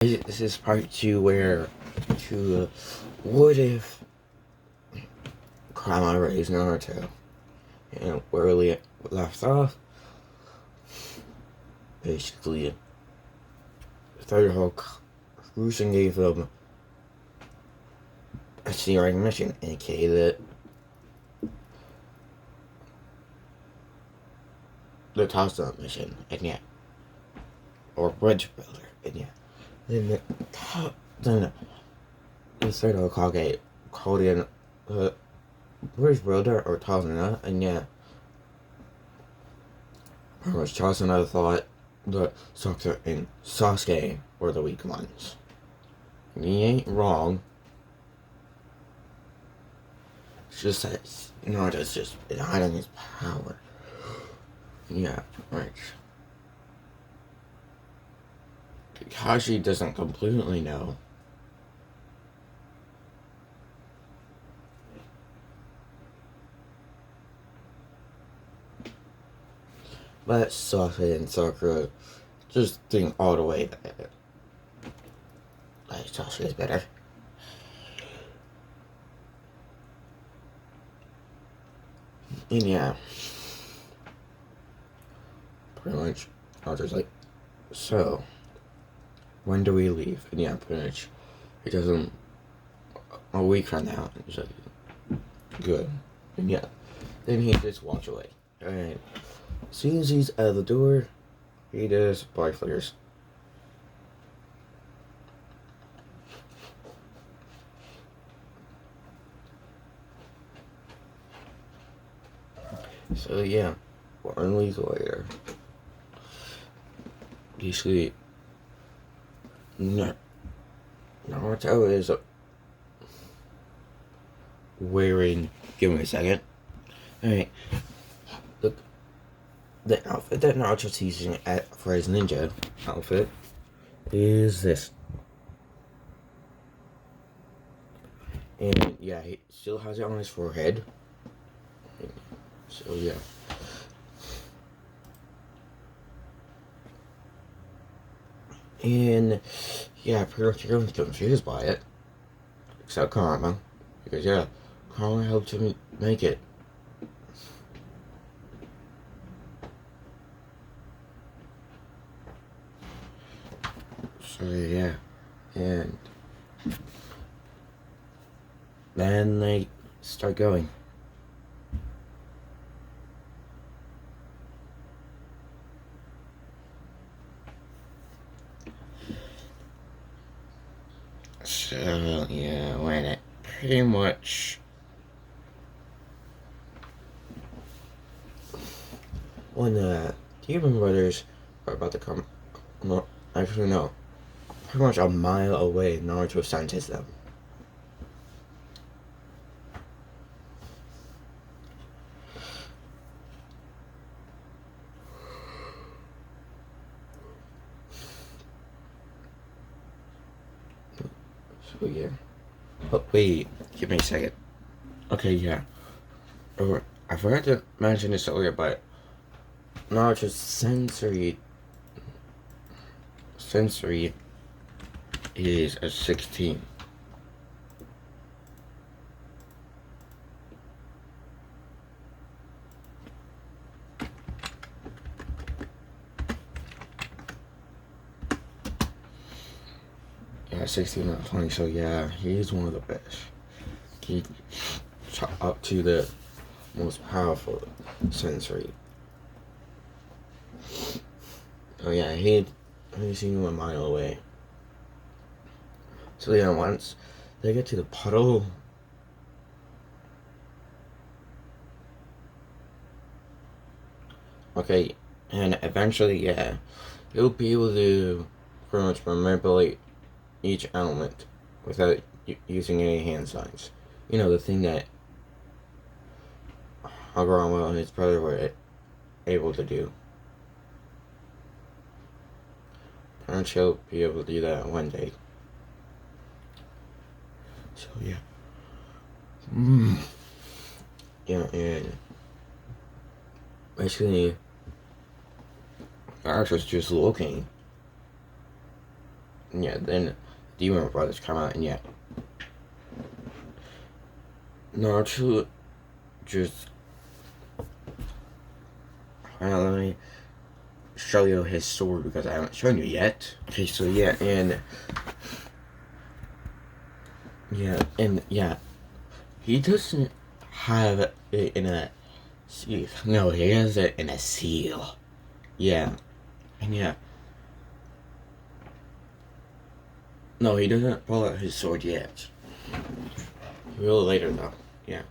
This is part 2 where what if kurama raised Naruto? And where we left off, basically, the third Hulk, Rusin gave him a steering mission, aka the toss-up mission, and yeah, or bridge builder, and yeah. Then the third Hokage called in bridge builder or Tazuna, and yeah, pretty much Tazuna thought that Sakura and Sasuke were the weak ones. And he ain't wrong. It's just that Naruto's just been hiding his power. Yeah, right. Kakashi doesn't completely know. But Sasuke and Sakura just think all the way that like Sasuke is better. And yeah, pretty much Naruto's like, so when do we leave? And yeah, pretty much he tells him a week from now. And he's like, good. And yeah, then he just walks away. And as soon as he's out of the door, he does body flares. So yeah, 1 week later, basically, Naruto is wearing. Give me a second. Alright, look, the outfit that Naruto's using for his ninja outfit is this. And yeah, he still has it on his forehead. So yeah. And yeah, pretty much everyone's confused by it. Except Kurama. Because yeah, Kurama helped him make it. So yeah. And then they start going. So yeah, when it pretty much when the Demon Brothers are about to come, no, actually no, pretty much a mile away, Naruto senses them. So yeah. Oh wait, give me a second. Okay, yeah. Or I forgot to mention this earlier, but Naruto's sensory is a 16. Yeah, 16 not 20, so yeah, he's one of the best. He up to the most powerful sensory. Oh yeah, he's seen him a mile away. So yeah, once they get to the puddle, okay, and eventually, yeah, he'll be able to pretty much manipulate each element without using any hand signs. You know, the thing that Hagurama and his brother were able to do. Perhaps he'll be able to do that one day. So yeah. Yeah, and basically, the actor's just looking And yeah, then Demon Brothers come out, and yeah, Naruto just let me show you his sword because I haven't shown you yet. Okay, so yeah, and yeah, he doesn't have it in a seal. No, he has it in a seal. Yeah, and yeah. No, he doesn't pull out his sword yet. He will later though. Yeah.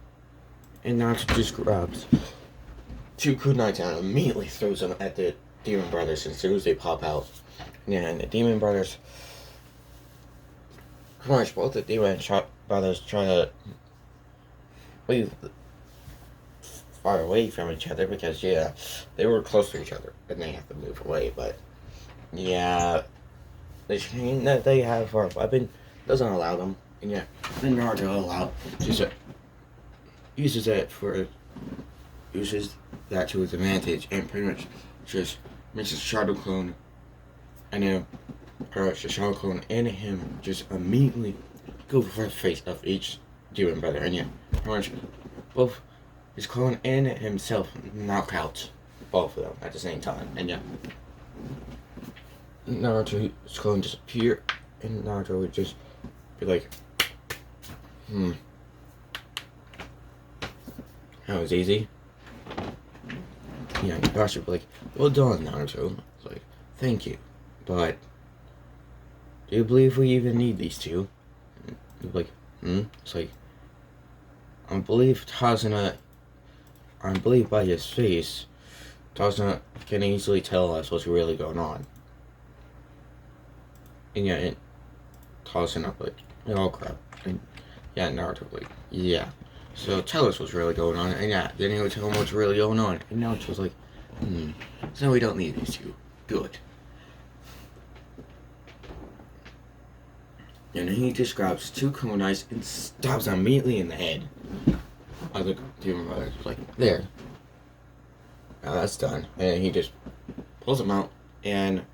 And Naruto just grabs two kunais and immediately throws them at the Demon Brothers as soon as they pop out. Yeah, and the Demon Brothers, pretty much both the Demon Brothers try to move far away from each other because, yeah, they were close to each other and they have to move away. But, yeah, the chain that they have for a weapon doesn't allow them. And, yeah, then Naruto uses that to his advantage and pretty much just makes a shadow clone, and then pretty much the shadow clone and him just immediately go for the face of each Demon Brother, and yeah, pretty much both his clone and himself knock out both of them at the same time, and yeah, Naruto's clone disappear, and Naruto would just be like, that was easy. Yeah, Kakashi would be like, well done, Naruto. It's like, thank you. But, do you believe we even need these two? He'd be like, It's like, I believe by his face, Tazuna can easily tell us what's really going on. And yeah, Tazuna like, oh crap. And yeah, Naruto like, yeah. So tell us what's really going on, and yeah, then he would tell him what's really going on, and now it's just like, so we don't need these two. Good. And then he just grabs two kunais and stabs them immediately in the head. I look to him like, there. Now that's done. And he just pulls them out and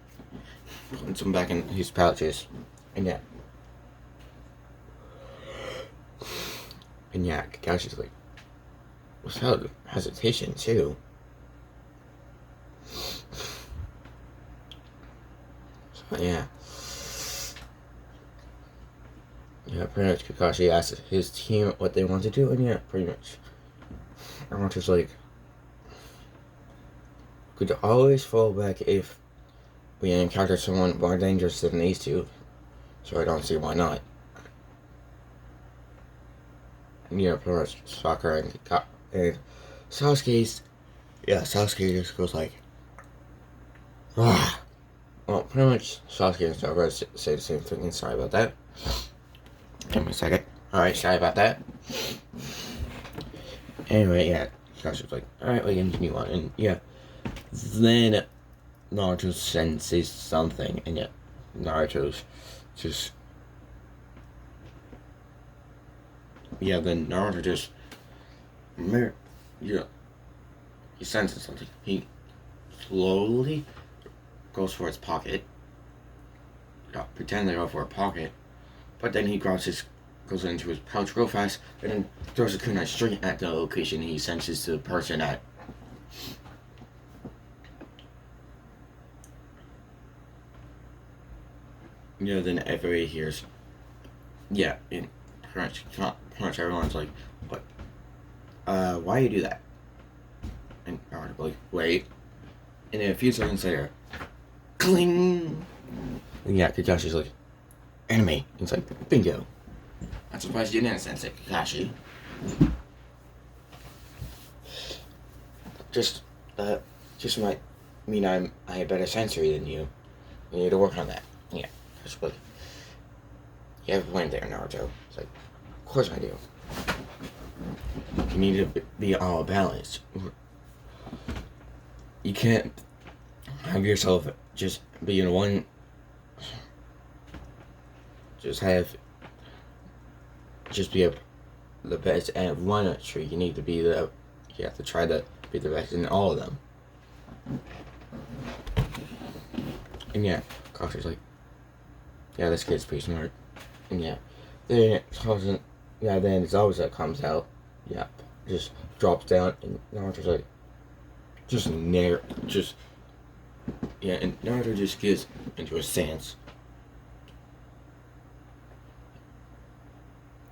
puts them back in his pouches. And yeah. And yeah, Kakashi's like, without hesitation, too. So, yeah. Yeah, pretty much Kakashi asks his team what they want to do, and yeah, pretty much. Naruto's like, could always fall back if we encounter someone more dangerous than these two, so I don't see why not. Yeah, pretty much Sakura and Sasuke just goes like, ah. Well, pretty much Sasuke and Sakura say the same thing, and sorry about that. Give me a second. Alright, sorry about that. Anyway, yeah, Sasuke's like, alright, we continue on, and yeah, then Naruto senses something, and yeah, Naruto's just, yeah, then Naruto just, yeah, he senses something. He slowly goes for his pocket. Pretend to go for a pocket, but then he goes into his pouch real fast, and then throws a kunai straight at the location he senses the person at. Yeah, then everybody hears, yeah, and pretty much everyone's like, what? Why you do that? And Naruto like, wait. And then a few seconds later, cling! And yeah, Kakashi's like, enemy. He's like, bingo. I'm surprised you didn't sense it, Kakashi. Just might mean I'm a better sensory than you. You need to work on that. Yeah, just like, you have a point there, Naruto. It's like, of course I do. You need to be all balanced. You can't have yourself just be in one. Just be the best at one tree. You need to be you have to try to be the best in all of them. And yeah, Kakashi's like, yeah, this kid's pretty smart. And yeah, then then Zabuza comes out. Yeah, just drops down, and Naruto's like, and Naruto just gets into a stance.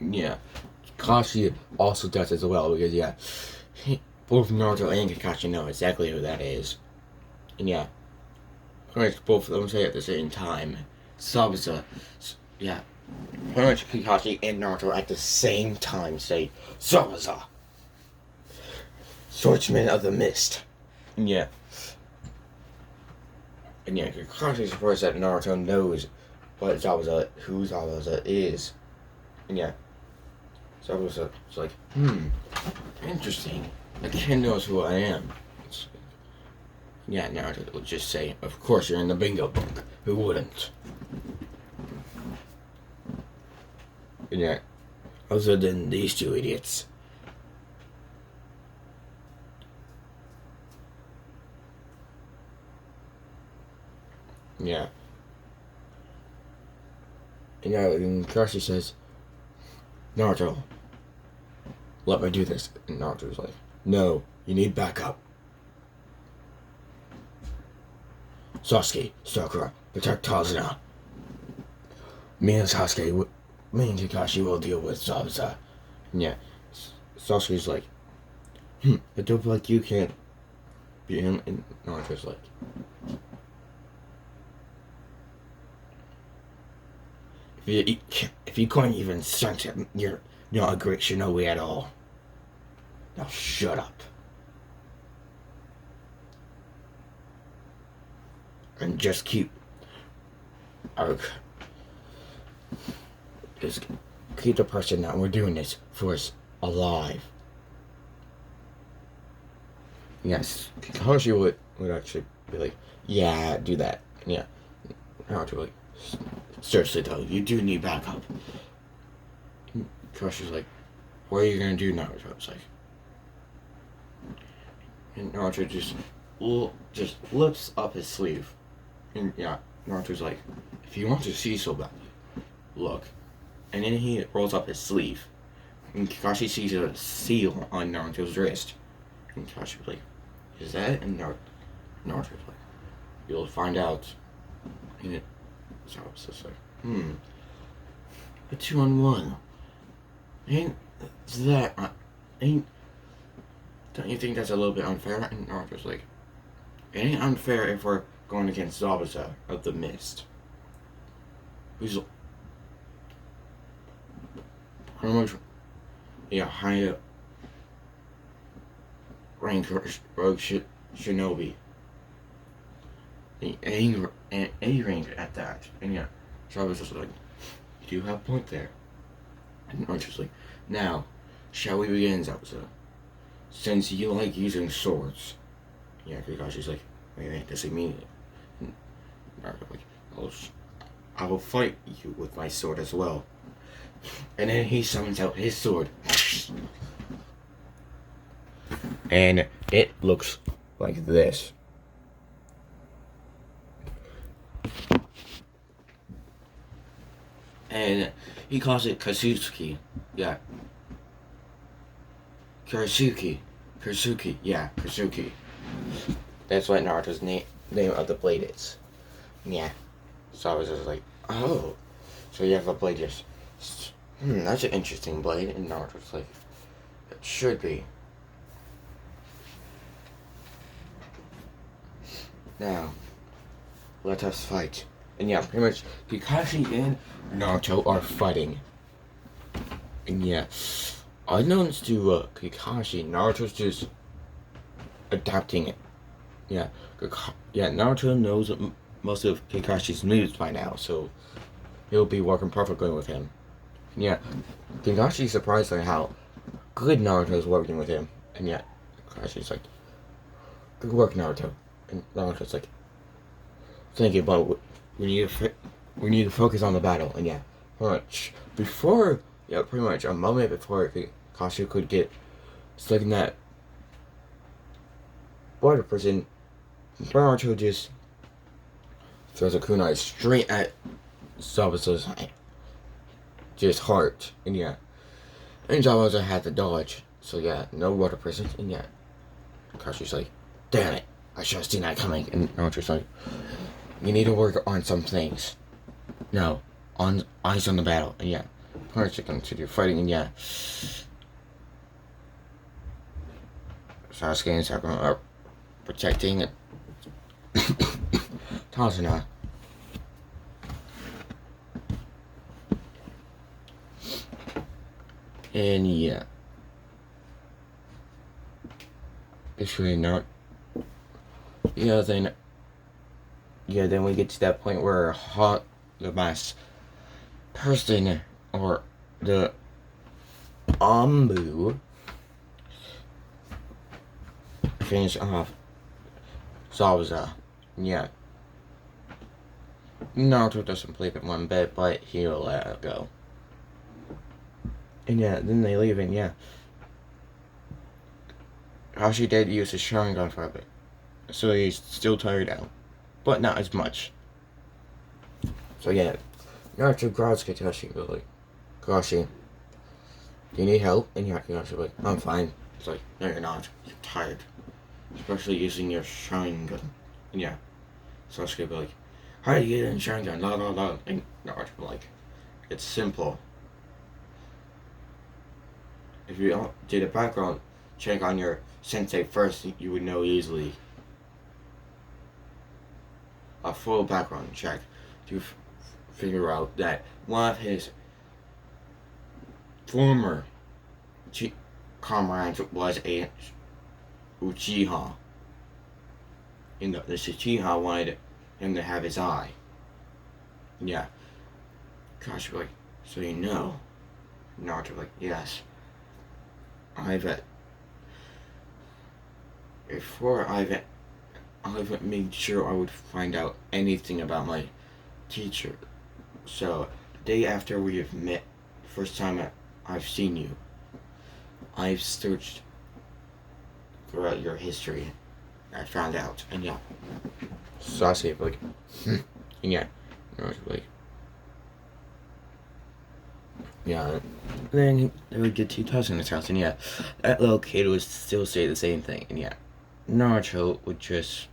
Yeah, Kakashi also does as well because both Naruto and Kakashi know exactly who that is. And yeah, pretty much both of them say it at the same time. Zabuza, yeah, pretty much Kakashi and Naruto at the same time say Zabuza, Swordsman of the Mist. And yeah, Kakashi's surprised that Naruto knows who Zabuza is. And yeah, Zabuza's like, interesting. The kid knows who I am. Naruto would just say, of course you're in the bingo book. Who wouldn't? And yeah, other than these two idiots. Yeah. And Kakashi says, Naruto, let me do this. And Naruto's like, no, you need backup. Sasuke, Sakura, protect Tazuna. Me and Kakashi will deal with Zabuza. And yeah, Sasuke's like, I don't feel like you can't beat him. And Naruto's like, if you can't even sense him, you're not a great shinobi at all. Now shut up. And just keep the person that we're doing this for us alive. Yes, Kakashi would actually be like, yeah, do that. Yeah, Naruto like, seriously though, you do need backup. Kakashi's like, what are you gonna do, Naruto? It's like, and Naruto just lifts up his sleeve. And yeah, Naruto's like, if you want to see so bad, look. And then he rolls up his sleeve. And Kakashi sees a seal on Naruto's wrist. And Kakashi's like, is that it? And Naruto's like, you'll find out. And so it's just like, a 2-on-1. Don't you think that's a little bit unfair? And Naruto's like, it ain't unfair if we're going against Zabuza of the Mist. Who's pretty much higher rank rogue shinobi. A rank at that. And yeah, Zabuza's like, you do have a point there. And Naruto's like, now, shall we begin, Zabuza? Since you like using swords. Yeah, Kakashi's like, wait, does it mean it? Naruto's like, I will fight you with my sword as well. And then he summons out his sword. And it looks like this. And he calls it Katsuki. Yeah. Kurasuki. Yeah, Kurasuki. That's what Naruto's name of the blade is. Yeah. So I was just like, oh. So you have a blade just... that's an interesting blade. And Naruto's like, it should be. Now, let us fight. And yeah, pretty much Kakashi and Naruto are fighting. And yeah, unknowns to Kakashi, Naruto's just adapting it. Yeah, Naruto knows most of Kakashi's moves by now, so he'll be working perfectly with him. And yeah, Kakashi's surprised by how good Naruto's working with him. And yeah, Kakashi's like, good work, Naruto. And Naruto's like, thank you, but we need to focus on the battle. And yeah, pretty much a moment before Kakashi could get stuck in that border prison, Naruto just throws a kunai straight at Zabuza's just heart, and yeah. And Zabuza had to dodge, so yeah, no water prison, and yeah. Kakashi's like, damn it, I should have seen that coming, and Naruto's like, you need to work on some things. No, on eyes on the battle, and yeah. Parents to continue fighting, and yeah. Sasuke and Sakura are protecting Tazuna. And yeah. Basically not. Then we get to that point where the last person, or the Ambu, finish off Zabuza. Yeah. Naruto doesn't believe it one bit, but he'll let it go. And yeah, then they leave, and yeah. Kakashi did use his Sharingan for a bit, so he's still tired out, but not as much. So yeah, Naruto grabs Kakashi, but like, Kakashi, do you need help? And yeah, Kakashi's like, I'm fine. It's like, no you're not, you're tired. Especially using your Sharingan. And yeah, Sasuke be like, how do you get in Sharingan? La la la. And Naruto be like, it's simple. If you did a background check on your sensei first, you would know easily. A full background check to figure out that one of his former comrades was a Uchiha. And the Uchiha wanted him to have his eye. Yeah. Kakashi like, so you know? Naruto like, yes. Before I've made sure I would find out anything about my teacher. So, the day after we have met, first time I've seen you, I've searched throughout your history. I found out, and yeah. Sasuke like, and yeah, like, yeah. And then we get to Tasuna's house, and yeah, that little kid would still say the same thing, and yeah, Naruto would just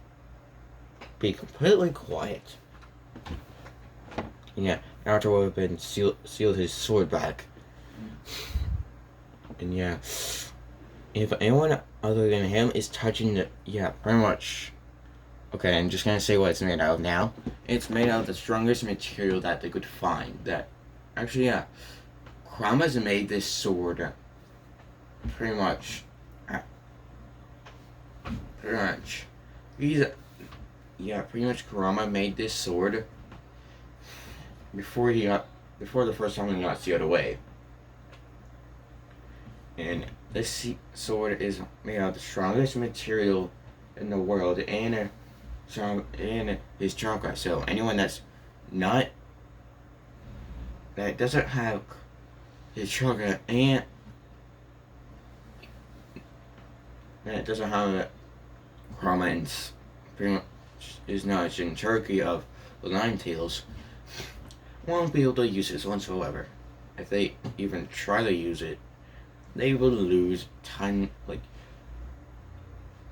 be completely quiet. And yeah, Naruto would have been sealed his sword back. And yeah, if anyone other than him is touching the, yeah, pretty much. Okay, I'm just gonna say what it's made out of now. It's made out of the strongest material that they could find. That, actually, yeah, Kurama's made this sword pretty much. Pretty much Kurama made this sword before the first time he got sealed away. And this sword is made out of the strongest material in the world, and his chakra. So anyone that doesn't have his chakra and that doesn't have Kurama and pretty much is not in Cherokee of the Nine Tails, won't be able to use this whatsoever. If they even try to use it, they will lose time. Like,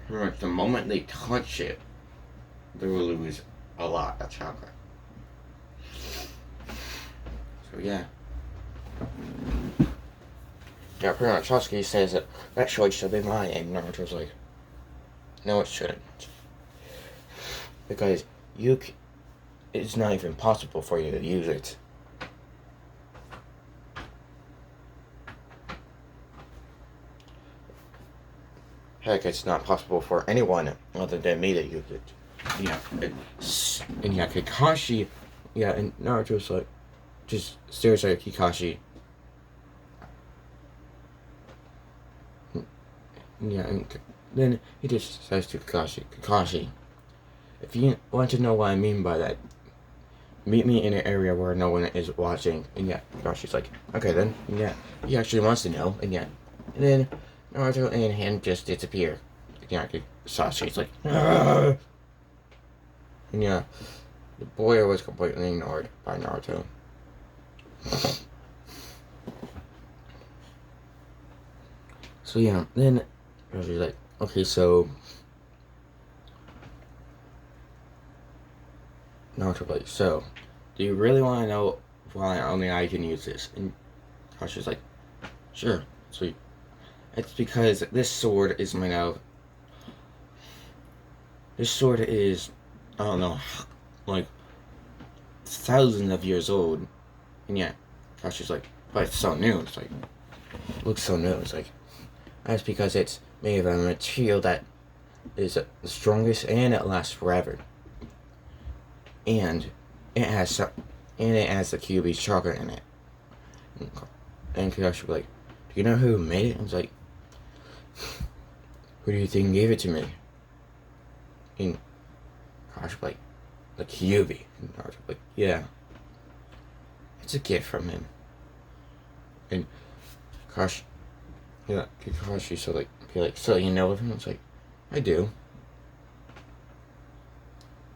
pretty much the moment they touch it, they will lose a lot of chakra. So yeah. Yeah, pretty much Sasuke says that choice should be mine, and Naruto's like, no it shouldn't. Because it's not even possible for you to use it. Heck, it's not possible for anyone other than me to use it. Yeah, and yeah, Kakashi, yeah, and Naruto's like, just stares at Kakashi. Yeah, and then he just says to Kakashi, if you want to know what I mean by that, meet me in an area where no one is watching. And yeah, Kakashi's like, okay then. And yeah, he actually wants to know. And yeah, and then Naruto and him just disappear. And yeah, Sasuke's like, Aah! And yeah, the boy was completely ignored by Naruto. So yeah, then Kakashi was like, okay, so Naruto was like, so do you really want to know why only I can use this? And Kakashi was like, sure. So it's because this sword is made out of. This sword is, I don't know, like thousands of years old, and yeah, Kashi's like, but it's so new. It's like, it looks so new. It's like, that's because it's made of a material that is the strongest and it lasts forever, and it has the QB's chocolate in it. And Kakashi was like, do you know who made it? I was like, who do you think gave it to me? And Kakashi was like Kyuubi. And Naruto was like, yeah. It's a gift from him. And Kakashi, yeah, Kakashi so you know of him? It's like, I do.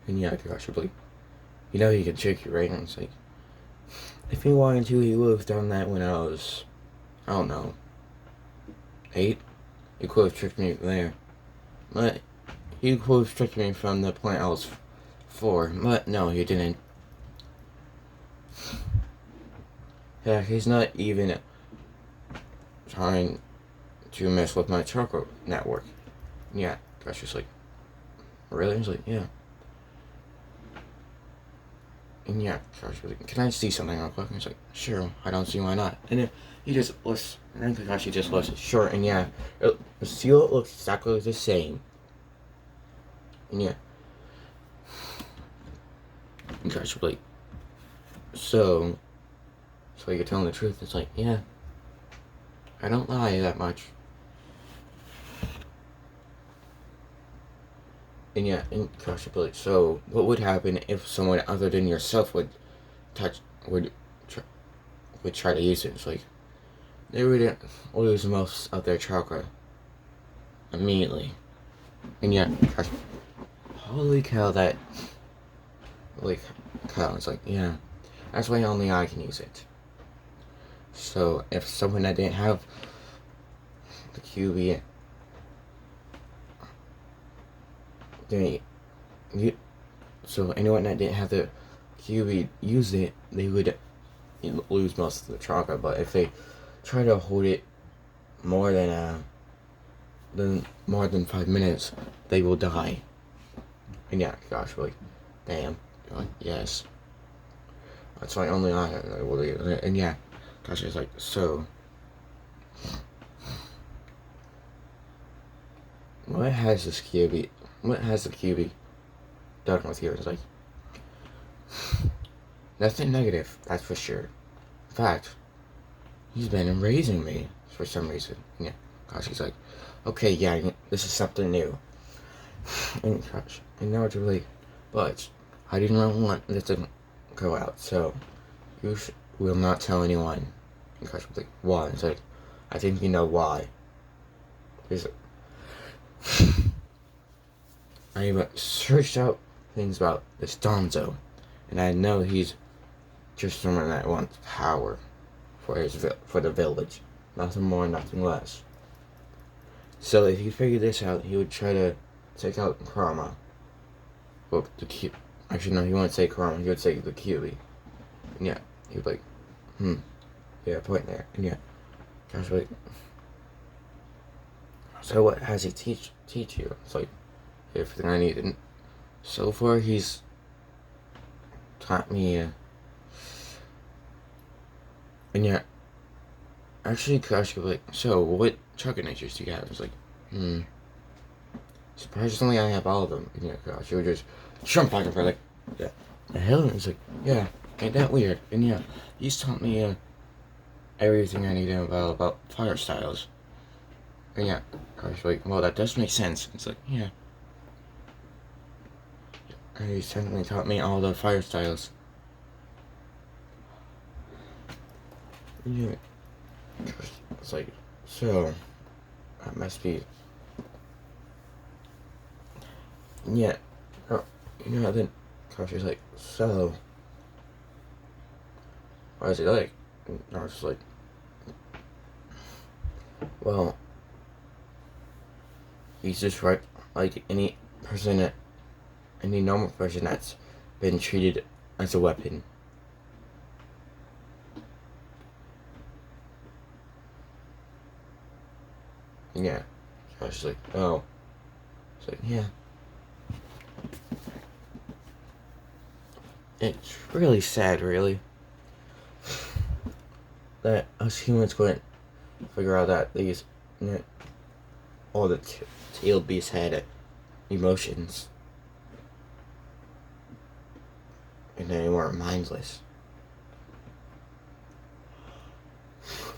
And yeah, Kakashi was like, you know he can trick you, right? And it's like, if he wanted to, he would have done that when I was, I don't know, 8. He could have tricked me there. But he could have tricked me from the point I was 4. But no, he didn't. Yeah, he's not even trying to mess with my chakra network. Yeah, Kashi's like, really? He's like, yeah. And yeah, Kakashi was like, can I see something real quick? And he's like, sure, I don't see why not. And then he just looks, and then Kakashi just looks, sure, and yeah, the seal looks exactly the same. And yeah. And Kakashi was like, so you're telling the truth? It's like, yeah, I don't lie that much. And yeah, and Kakashi was like, so what would happen if someone other than yourself would try to use it? It's like, they would lose most of their chakra immediately. And yeah, Kakashi, holy cow, that, like, cow, it's like, yeah, that's why only I can use it. So if someone that didn't have the QB so anyone that didn't have the QB use it, they would lose most of the chakra. But if they try to hold it more than 5 minutes, they will die. And yeah, gosh, like, damn, like, yes, that's why only I will use it. And yeah, gosh, it's like, so what has this QB? What has the QB done with you? It's like, nothing negative, that's for sure. In fact, he's been raising me for some reason. Yeah, gosh, he's like, okay, yeah, this is something new. And gosh, and now it's really, but I didn't want this to go out, so you will not tell anyone. And gosh, was like, why? It's like, I think you know why. Because I even searched out things about this Donzo, and I know he's just someone that wants power for the village, nothing more, nothing less. So if he figured this out, he would try to take out Kurama. Well, actually no, he wouldn't say Kurama, he would say the Kyuubi. And yeah, he would be like, yeah, point there. And yeah, gosh, like, so what has he teach you? It's like, everything I need. And so far, he's taught me, and yeah, actually, Kakashi was like, so what chakra natures do you have? It's like, surprisingly, I have all of them. And yeah, Kakashi would just jump back and forth, like, yeah, the hell? And it's like, yeah, ain't that weird? And yeah, he's taught me, everything I need to know about fire styles. And yeah, Kakashi was like, well, that does make sense. It's like, yeah. And he's technically taught me all the fire styles. Yeah. It's like, so, that must be, yeah, then, Kakashi's like, so, what is he like? And Naruto's like, well, he's just right like any person, any normal person that's been treated as a weapon. Yeah. I was like, oh. It's like, yeah. It's really sad, really, that us humans couldn't figure out that these, all the tail beasts had emotions. And they weren't mindless.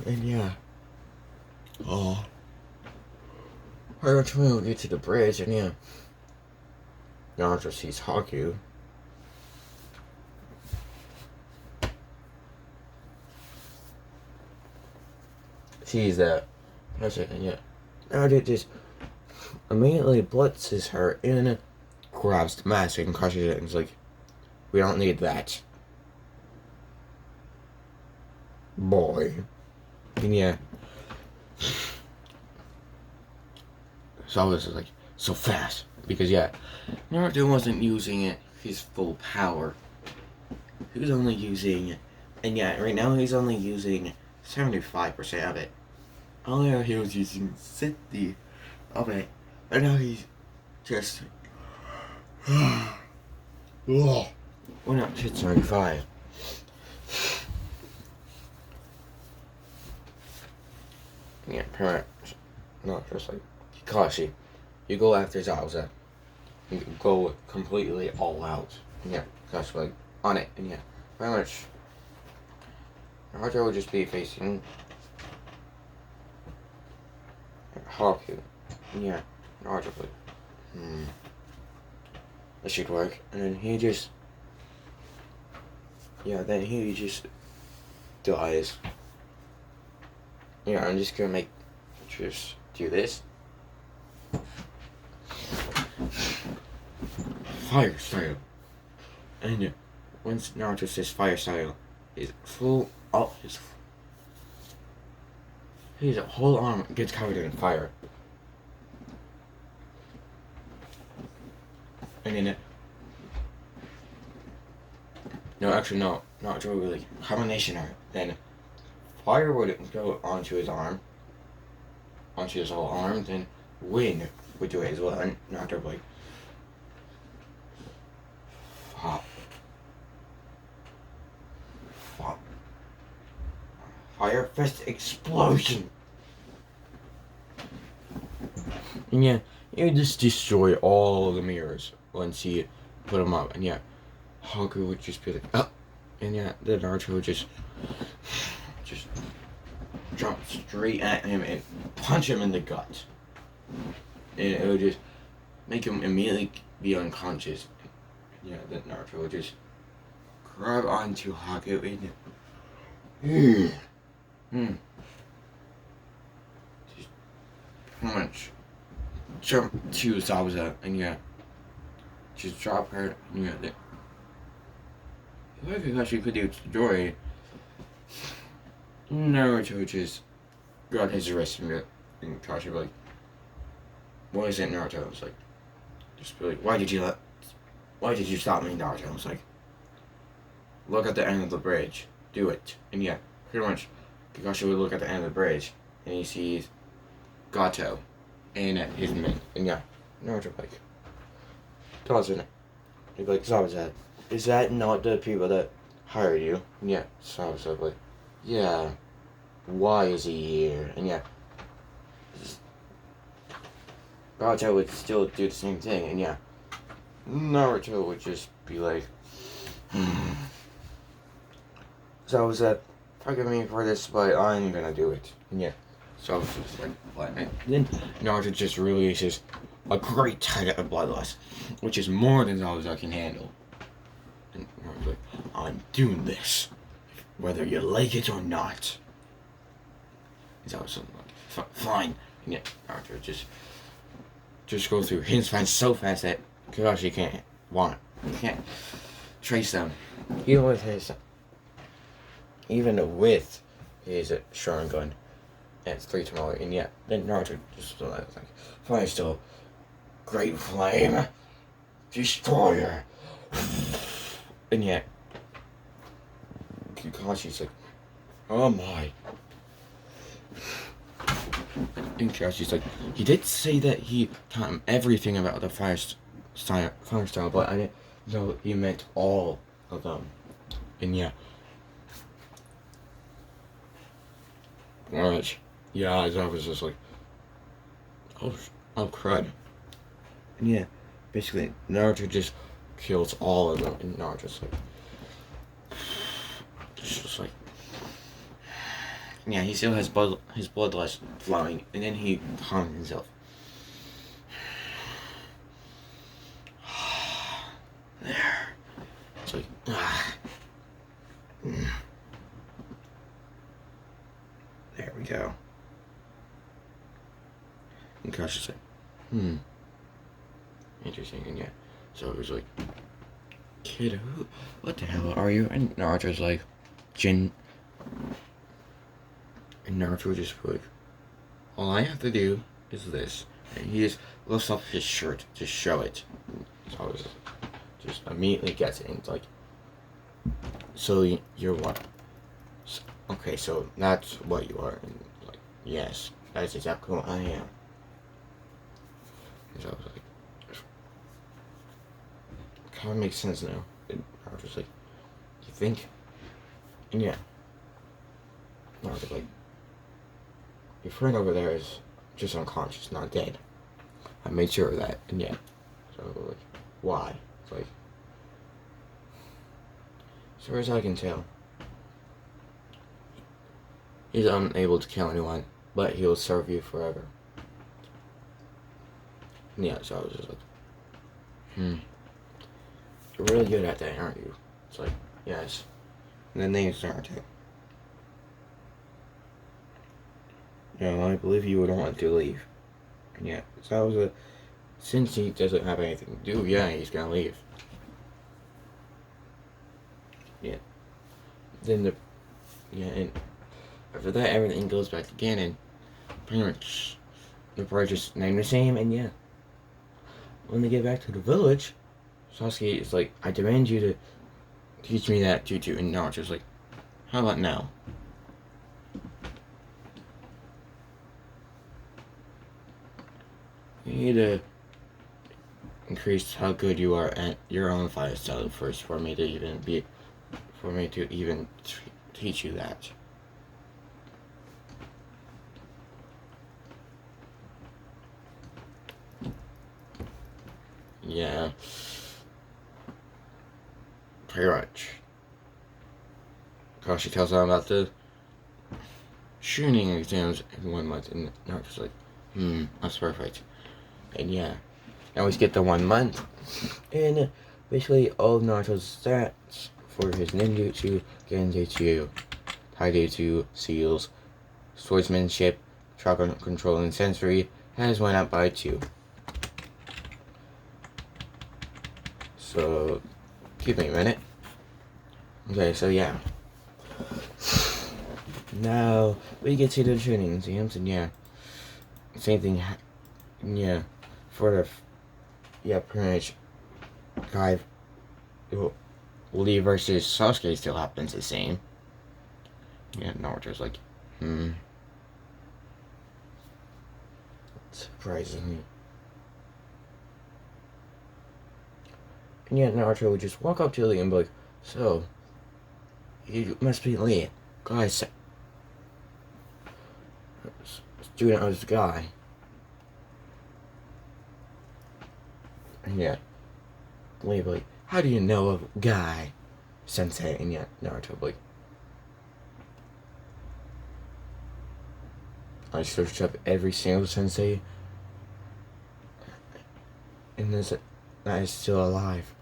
And yeah. Oh. Pretty much when we get to the bridge, and yeah. Naruto sees Haku. Sees that person, and yeah. Naruto just immediately blitzes her and grabs the mask and crushes it, and is like, we don't need that. Boy. And yeah. So I was like, so fast. Because yeah, Naruto wasn't using his full power. He was only using, and yeah, right now he's only using 75% of it. Earlier he was using 50 of it. And now he's just, well, not to 75. Yeah, pretty much. Not just like, Kakashi, you go after Zabuza. You go completely all out. Yeah, Kakashi like, on it. And yeah, pretty much, Naruto would just be facing Haku. Yeah, Naruto like, that should work. And then he just, then he just dies. Yeah, I'm just gonna just do this. Fire style. And once Naruto says fire style, his full up his whole arm gets covered in fire. And then Naruto would like combination art. Then fire would go onto his arm, onto his whole arm, then wind would do it as well, and Naruto would like fire fist explosion. And yeah, he would just destroy all of the mirrors once he put them up. And yeah, Haku would just be like, oh. And yeah, then Naruto would just jump straight at him and punch him in the gut. And it would just make him immediately be unconscious. Yeah, then Naruto would just grab onto Haku and just pretty much jump to Zabuza and yeah, just drop her and yeah, if Kakashi could do to Dory, Naruto just got his wrist and Kakashi was like, what is it, Naruto? I was like, just be like, why did you stop me, Naruto? I was like, look at the end of the bridge, do it. And yeah, pretty much Kakashi would look at the end of the bridge and he sees Gato and his men. And yeah, Naruto like, doesn't it? He'd be like, Zabuza, is that not the people that hired you? And yeah, Zabuza like, yeah, why is he here? And yeah, Gato would still do the same thing. And yeah, Naruto would just be like, Zabuza, forgive me for this, but I'm gonna do it. And yeah, so I was just like, what? And then Naruto just releases a great target of bloodlust, which is more than Zabuza can handle. And Naruto's like, I'm doing this, whether you like it or not. And Zabuza's like, fine. And yeah, Naruto just goes through his fans so fast that Kakashi can't. trace them. Even with his Sharingan and 3 tomorrow, and yet then Naruto just like fire still, great flame, destroyer, and yet Kakashi's like, oh my. And Kakashi's like, he did say that he taught him everything about the fire style, but I didn't know he meant all of them. And yeah. Alright. Yeah, I was just like, oh crud. And yeah, basically Naruto just kills all of them, and Naruto's like, just like, yeah, he still has his bloodlust flowing, and then he calms himself. There. It's like, There we go. And Kashi's like, interesting, and yeah. So it was like, kid, what the hell are you? And Naruto's like, Jin. And Naruto just like, all I have to do is this. And he just lifts up his shirt to show it. So it just immediately gets it. And it's like, so you're what? Okay, so that's what you are. And like, yes, that's exactly what I am. And so I was like, kind of makes sense now. And I was just like, you think? And yeah. I was like, your friend over there is just unconscious, not dead. I made sure of that, and yeah. So like, why? It's like, as far as I can tell, he's unable to kill anyone, but he'll serve you forever. And yeah, so I was just like, you're really good at that, aren't you? It's like, yes. And then they start to. Yeah, I believe you would want to leave. And yeah, so I was since he doesn't have anything to do, yeah, he's gonna leave. Yeah. Then and after that, everything goes back again, and pretty much the party just named the same, and yeah. When they get back to the village, Sasuke is like, I demand you to teach me that jutsu, and Naruto's like, how about now? You need to increase how good you are at your own fire style first for me to even teach you that. Yeah. Pretty much. Kashi tells them about the shooting exams in 1 month, and Naruto's like, that's perfect. And yeah, now we skip the 1 month, and basically all of Naruto's stats for his ninjutsu, genjutsu, taijutsu, seals, swordsmanship, chakra control, and sensory has went up by 2. So, give me a minute. Okay, so yeah. Now we get to the training exams, and yeah, same thing. Yeah, for the pretty much Kai Lee versus Sasuke still happens the same. Yeah, Naruto's like, surprisingly. And yeah, Naruto would just walk up to Lee and be like, so, you must be Lee. Guys, student of this guy. And yeah, Lee would be like, how do you know a guy, sensei? And yeah, Naruto would be like, I searched up every single sensei and that is still alive.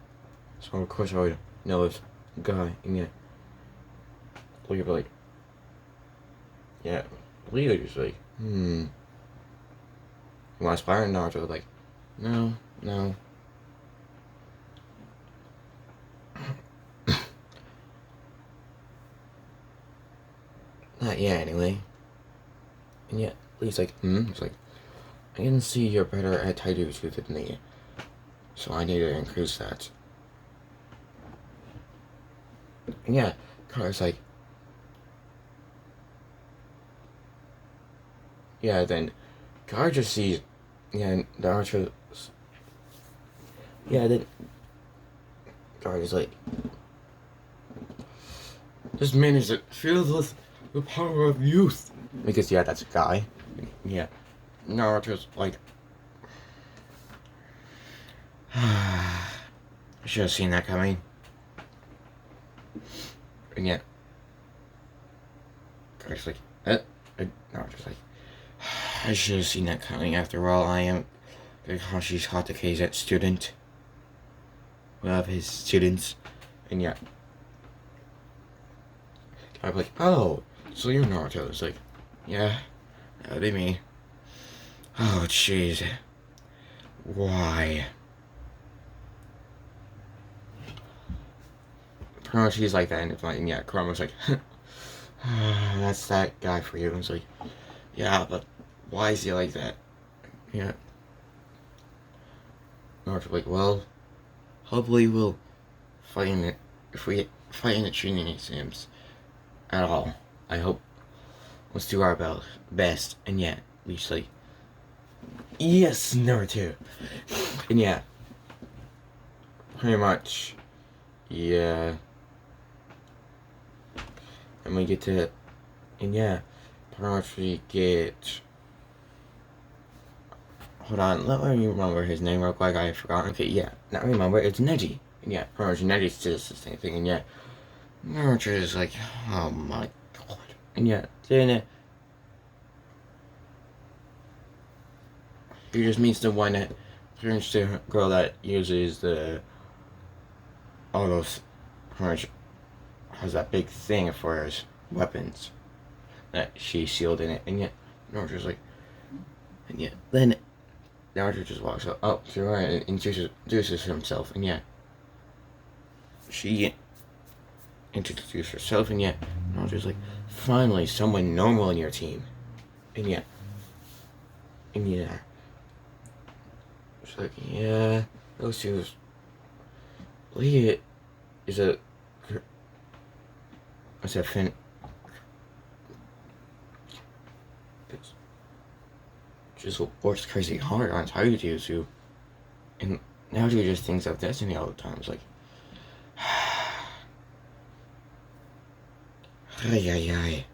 So of course I would know this guy, and yeah. Lee would be like, yeah. Lee would just like, You want to aspire? And Naruto would like, no. not yet anyway. And yet, he's like, It's like, I can see you're better at taijutsu than me, so I need to increase that. And yeah, Kara's like, yeah, then Kara just sees, yeah, Naruto, yeah, then Kara's like, this man is filled with the power of youth. Because, yeah, that's a guy. Yeah. Naruto's like, I should have seen that coming. And yet, Kara's like, Naruto's like, I should have seen that coming. After all, I am Kakashi Hatake's student. One of his students. And yeah. I'm like, oh, so you're Naruto. It's like, yeah, that'd be me. Oh, jeez. Why? Pretty much he's like that, and it's like, and yeah, Kurama's like, that's that guy for you. And it's like, yeah, but why is he like that? Yeah. Naruto's like, well, hopefully we'll fight in it, if we fight in the training exams at all. I hope. Let's do our best. And yeah, we just like, yes, Naruto. And yeah, pretty much, yeah. And we get to, and yeah, pretty much we get, hold on, let me remember his name real quick, I forgot. Okay, yeah, now I remember, it's Neji. And yeah, pretty much Neji's just the same thing, and yeah, Naruto is like, oh my god. And yeah, then he just meets the one that turns to the girl that uses the all those pretty much has that big thing for his weapons that she sealed in it, and yet Naruto's like, and yet then Naruto just walks up to her and introduces himself, and yet she introduced herself, and yet Naruto's like, finally someone normal in your team, and yeah, it's like, yeah, those two. Lee is a. What's that fin? It's just works crazy hard on taijutsu, and now he just thinks of destiny all the time. It's like, ay.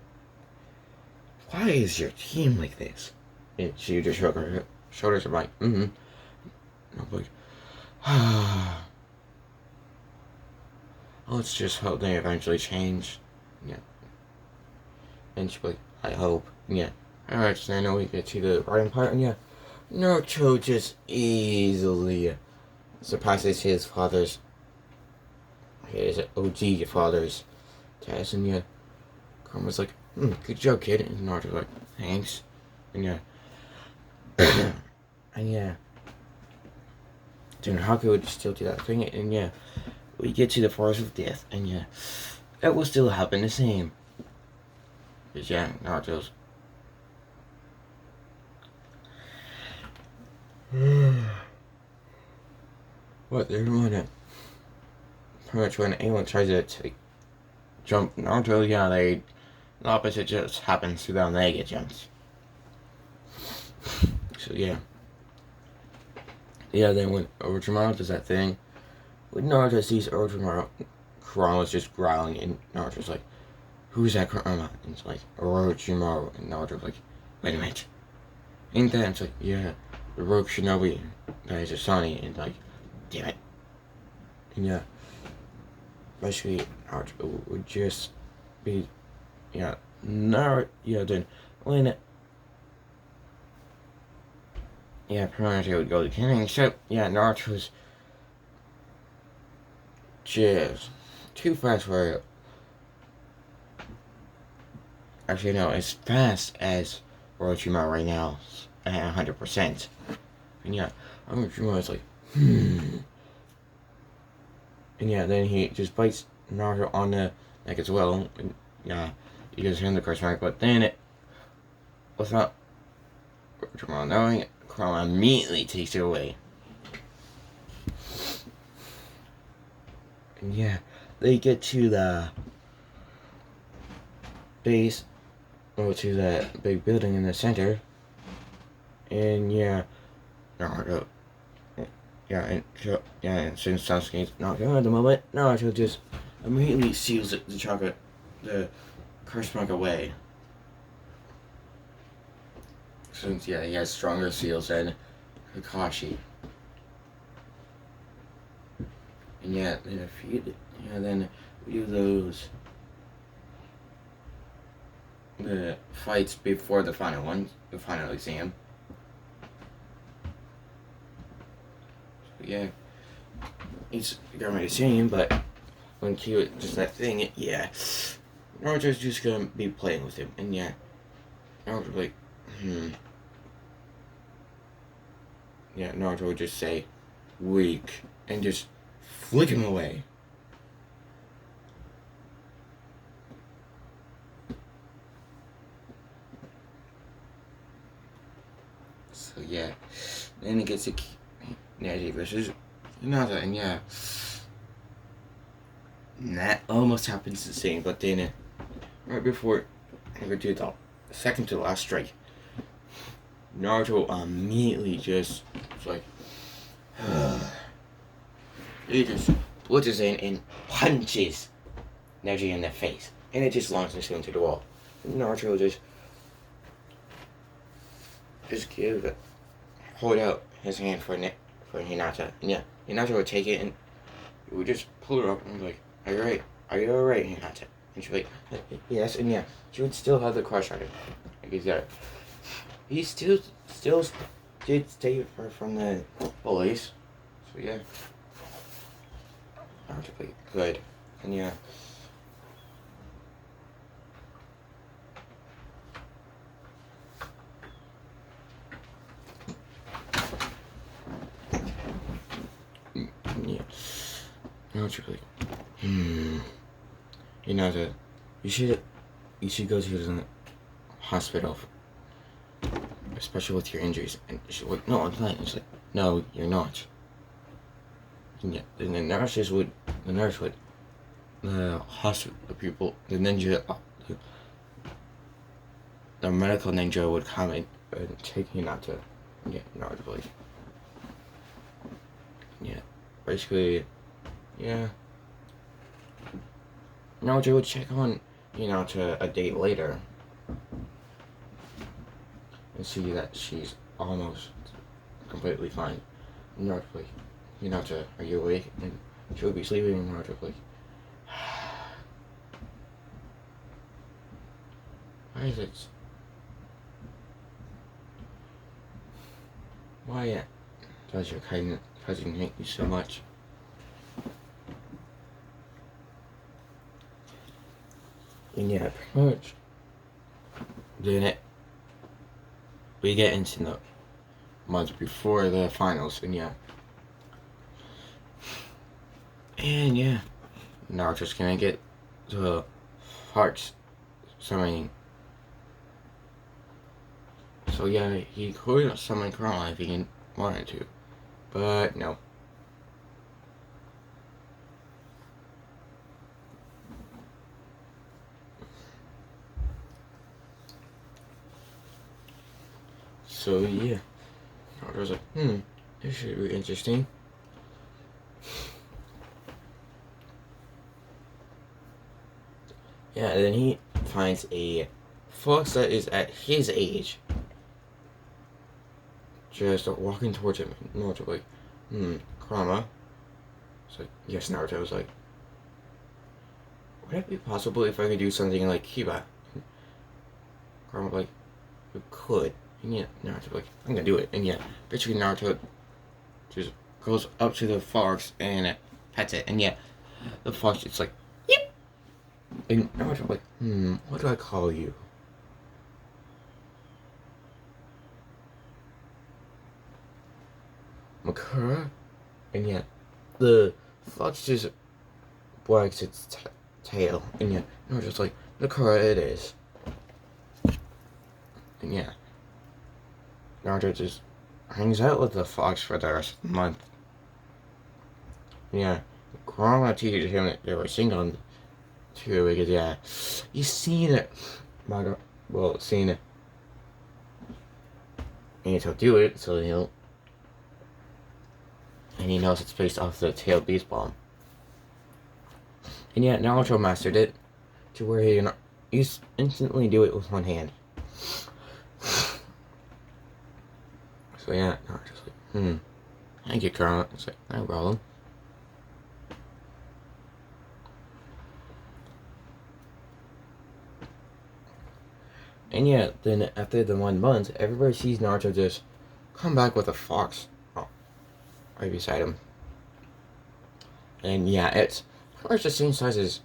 Why is your team like this? And she just shrugged her shoulders and like, And I'm like, let's just hope they eventually change. Yeah. And she'd be like, I hope. Yeah. Alright, so now we get to the writing part, and yeah, Naruto just easily surpasses his OG father's test, and yeah, Karma's like, good job, kid, and Naruto's like, thanks, and yeah, and yeah, then Haku would still do that thing, and yeah, we get to the forest of death, and yeah, it will still happen the same, because yeah, Naruto's what they're doing it. Pretty much when anyone tries to jump Naruto, yeah, the opposite just happens to them, they get jumped. So yeah. Yeah, then when Orochimaru does that thing, when Naruto sees Orochimaru, Kurama's just growling, and Naruto's like, who's that Kurama? And it's like, Orochimaru, and Naruto's like, wait a minute. Ain't that? And it's like, yeah, the rogue shinobi that is a Sonny, and like, damn it. And yeah, basically, Naruto would just be, yeah, then when, yeah, pretty much it would go to killing, except, yeah, Naruto's just too fast for it. Actually, no, as fast as Orochimaru right now, at 100%. And yeah, Orochimaru's like, And yeah, then he just bites Naruto on the neck as well. And yeah, he just hit the Kurama, but then without Jamal knowing it, Kurama immediately takes it away. And yeah, they get to the base, or to that big building in the center, and yeah, Naruto, and since Sasuke's not going at the moment, Naruto just immediately seals the curse mark away. Since he has stronger seals than Kakashi. And then we do the fights before the final one. You finally see him. So yeah, he's got ready to see him, but when Q just that thing, Naruto's just gonna be playing with him, and Naruto's like, Naruto would just say, weak, and just flick him away. So then he gets to Neji versus Hinata, and and that almost happens the same, but then right before we do the second to last strike, Naruto immediately just like he just blitzes in and punches Neji in the face, and it just launches him into the wall. Naruto just hold out his hand for Hinata, and Hinata would take it and he would just pull her up and be like, "Are you alright? Are you alright, Hinata?" And she'd be like, "Yes," and she would still have the crush on him. Like he still did stay her from the police. So Naruto played good, and Naruto like, Hinata, you should go to the hospital, especially with your injuries. And she's like, "No, I'm fine." It's like, "No, you're not." And then the nurse would, the hospital people, the ninja, the medical ninja would come and take Hinata and get Naruto like, basically, Naruto would check on Hinata a day later and see that she's almost completely fine. Naruto like, Hinata, are you awake? And she would be sleeping, and Naruto like, why is it? Why does your cousin hate you so much? And pretty much. Then we get into the month before the finals, and Naruto's gonna get the hearts summoning. So he could summon Kurama if he wanted to, but no. So Naruto's like, this should be interesting. And then he finds a fox that is at his age, just walking towards him. And Naruto's like, Kurama? It's like, yes. Naruto's like, would it be possible if I could do something like Kiba? Kurama's like, you could. And Naruto's like, I'm gonna do it. And basically Naruto just goes up to the fox and pets it. And the fox is like, yep. And Naruto's like, what do I call you? Makura? And the fox just wags its tail. And Naruto's like, the Kura it is. And yeah, Naruto just hangs out with the fox for the rest of the month. Yeah, Kurama teaches him that they were single too, because yeah, you've seen it. Well, seen it. And he'll do it, so he'll. And he knows it's based off the tail beast bomb. And yet Naruto mastered it to where he instantly do it with one hand. So yeah, Naruto's like, thank you, Kurama. It's like, no problem. And yeah, then after the 1 month, everybody sees Naruto just come back with a fox right beside him. And yeah, it's pretty much the same size as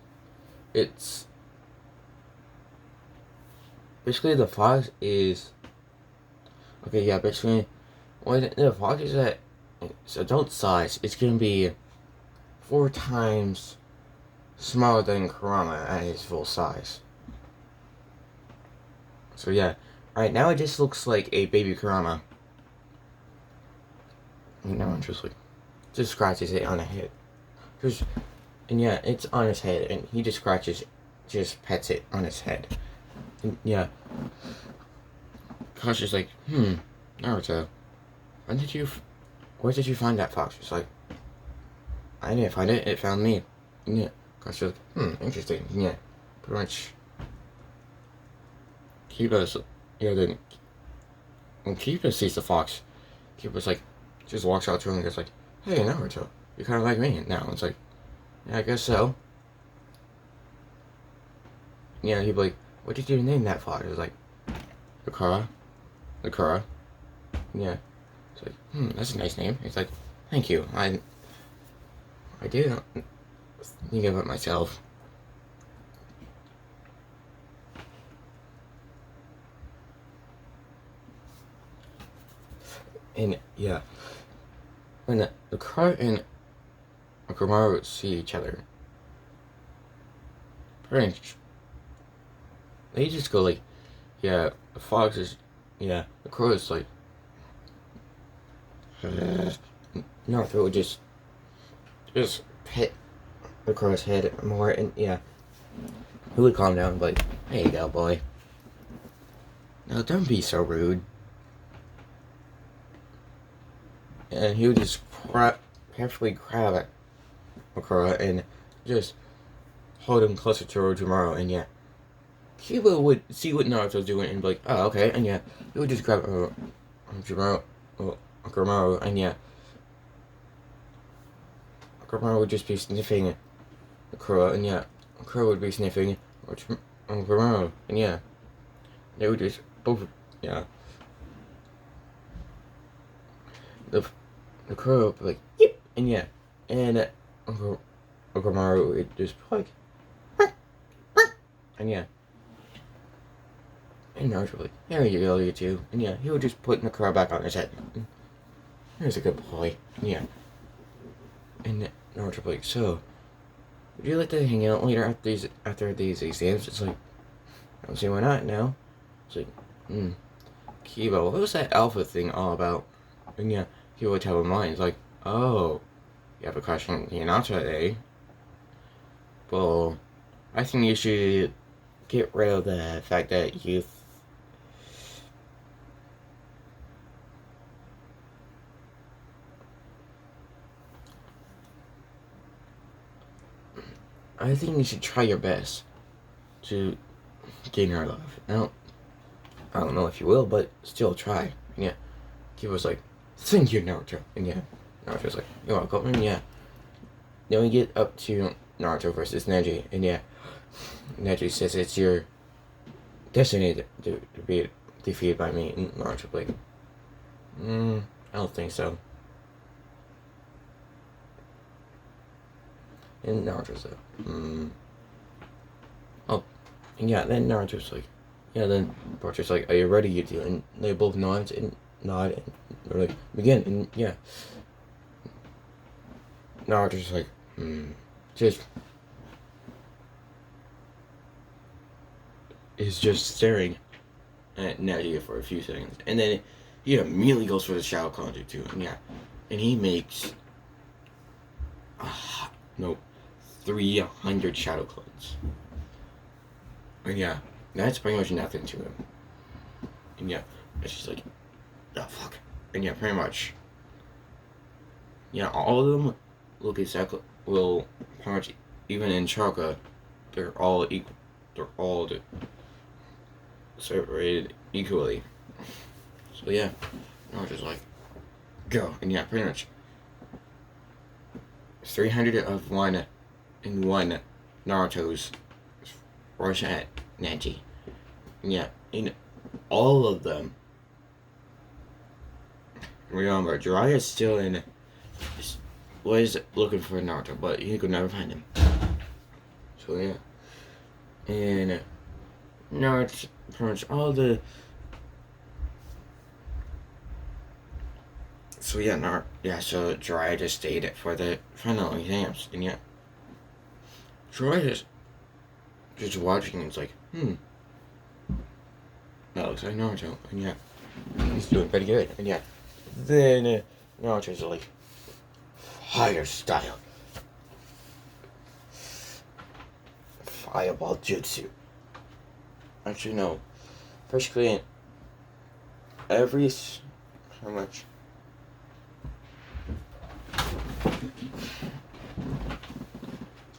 it's basically the fox is okay. Yeah, basically when the fox is at its adult size, it's gonna be 4 times smaller than Kurama at his full size. So yeah, right now it just looks like a baby Kurama. And now I'm just scratches it on the head. And yeah, it's on his head, and he just pets it on his head. And yeah, Kosh is like, Naruto, where did you find that fox? It's like, I didn't find it, it found me. And yeah, Kosh is like, interesting. And yeah, pretty much, then when Kiba sees the fox, Kiba's like, just walks out to him and goes like, hey, Naruto, you kind of like me now. It's like, yeah, I guess so. Yeah, he'd be like, what did you name that fox? It was like, Akara. Yeah. It's like, that's a nice name. It's like, thank you. I did think of it myself. And yeah, when the Akara and Akamaru see each other, pretty much, they just go like, yeah, the fox is, yeah, the crow is like, Naruto would just pet the crow's head more, and yeah, he would calm down and be like, hey, you go, boy. Now don't be so rude. And he would just carefully grab at Makura and just hold him closer to Orochimaru, and yeah, Kiba would see what Naruto's doing and be like, oh, okay, and yeah, he would just grab Orochimaru, and yeah, Orochimaru would just be sniffing Makura, and yeah, Makura would be sniffing Orochimaru, and yeah, they would just both, yeah, the crow would be like, yep, and yeah, and Orochimaru would just be like, and yeah, and Naruto would be like, there you go, you two, and yeah, he would just put the crow back on his head. Here's a good boy, and yeah, and Naruto would be like, so, would you like to hang out later after these exams? It's like, I don't see why not now. It's like, Kiba, what was that alpha thing all about? And yeah, he would tell him mine. It's like, oh, you have a crush on Hinata, eh? Well, I think you should get rid of the fact that you... I think you should try your best to gain her love. I don't know if you will, but still try. And yeah, Kiba's like, thank you, Naruto. And yeah, Naruto's like, you're welcome. And yeah, then we get up to Naruto versus Neji. And yeah, Neji says it's your destiny to be defeated by me. And Naruto's like, I don't think so. And Naruto's like, oh, and yeah, then Naruto's like, yeah, then Naruto's like, are you ready, you two? And they both nod, and they're like, begin, and yeah. Naruto's like, just is just staring at Neji for a few seconds, and then he immediately goes for the Shadow Clone too, and he makes no 300 Shadow Clones, and that's pretty much nothing to him, and it's just like, oh fuck, and pretty much, all of them look exactly, well, pretty much, even in Chakra, they're all equal, they're all separated equally. So I was just like, go, and pretty much 300 of one in one Naruto's rush at Neji. And in all of them, remember, Jiraiya's still was looking for Naruto, but he could never find him. So and Naruto, pretty much all the. So so Jiraiya just stayed for the final exams, and Jiraiya just watching, and it's like, that looks like Naruto, and he's doing pretty good, and then Naruto's like, fire style, fireball jutsu. Actually, no, basically how much?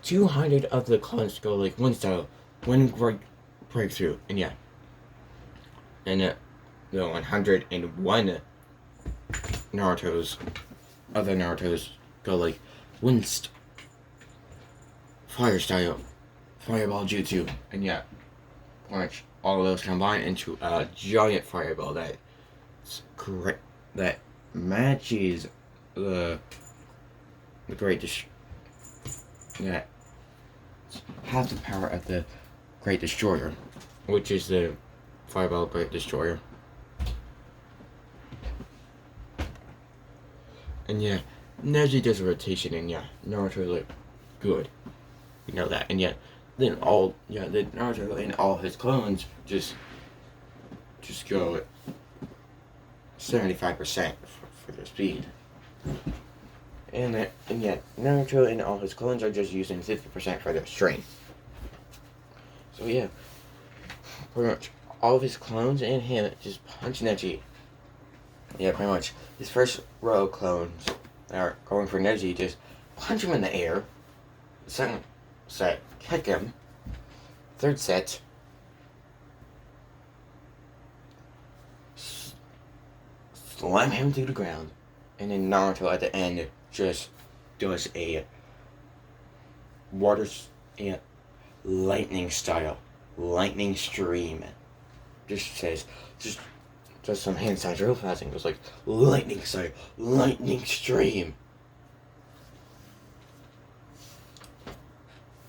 200 of the clones go like one style, one breakthrough, and the 101 other Naruto's go like one fire style, fireball jutsu, and pretty much all of those combine into a giant fireball that's great, that matches the Great half the power of the Great Destroyer, which is the Fireball Great Destroyer. And Neji does a rotation, and Naruto's like, good. You know that, and then then Naruto and all his clones just go at 75% for their speed. And Naruto and all his clones are just using 50% for their strength. So pretty much all of his clones and him just punch Neji. Pretty much his first row of clones that are going for Neji just punch him in the air. The second set, kick him. Third set, slam him to the ground. And then Naruto at the end just does a lightning style, lightning stream. Just does some hand signs real fast and goes like, lightning style, lightning stream.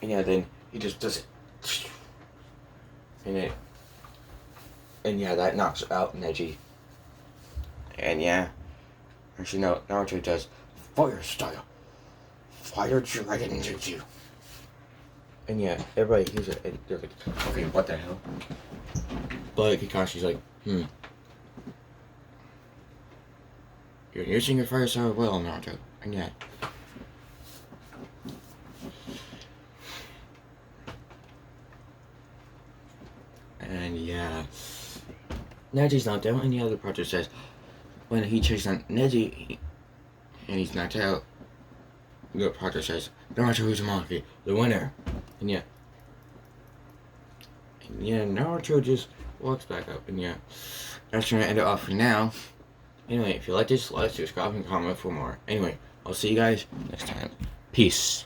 And then he just does it. And that knocks out Neji. And actually, no, Naruto does fire style, fire dragon jutsu. And everybody hears it, and they're like, okay, what the hell? But Kakashi's like, you're using your fire style well, Naruto. And Neji's not down, and the other project says, when he chases on Neji and he's knocked out, the Proctor says, Naruto Uzumaki, the winner. And Naruto just walks back up, and that's gonna end it off for now. Anyway, if you like this, like, subscribe, and comment for more. Anyway, I'll see you guys next time. Peace.